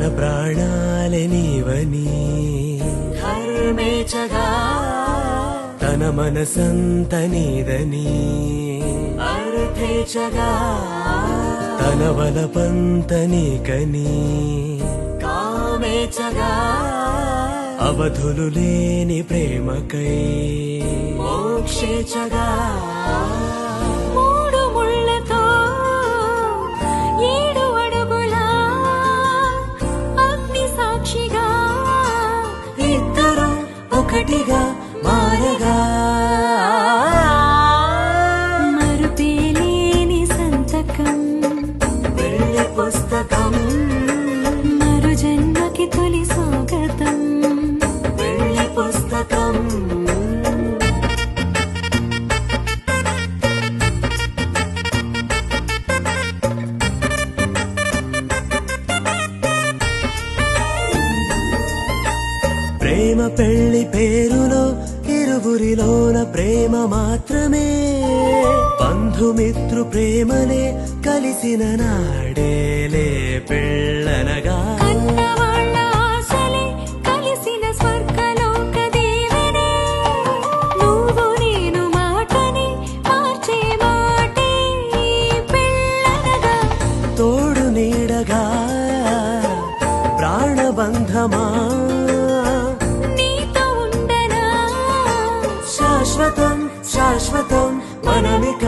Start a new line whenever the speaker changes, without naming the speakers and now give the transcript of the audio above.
తన ప్రాణాలే నీవని ధర్మేచగా తన మనసంత నీదని అర్థేచగా తన వలపంత నీకని కామేచగా అవధులు లేని ప్రేమకై మోక్షేచగా
మూడు ముళ్ళతో 7 అడుగుల అగ్ని సాక్షిగా
ఇద్దరు ఒకటిగా మారగా
మరుపేలేని సంతకం
వెళ్ళి పుస్తకం
మరు జన్మకి తొలి స్వాగతం
వెళ్ళి పుస్తకం ప్రేమ పెళ్లి పేరులో ఇరువురిలోన ప్రేమ మాత్రమే బంధుమిత్రు ప్రేమనే కలిసిన నాడేలే పెళ్ళనగా
కన్నవాళ్ళ ఆశలే కలిసిన స్వర్గలోక దీవెనే నువ్వు నేను మాటని మార్చే మాటే పెళ్ళనగా
తోడు నీడగా ప్రాణబంధమా
నీతో ఉండనా
శాశ్వతం శాశ్వతం మనమిక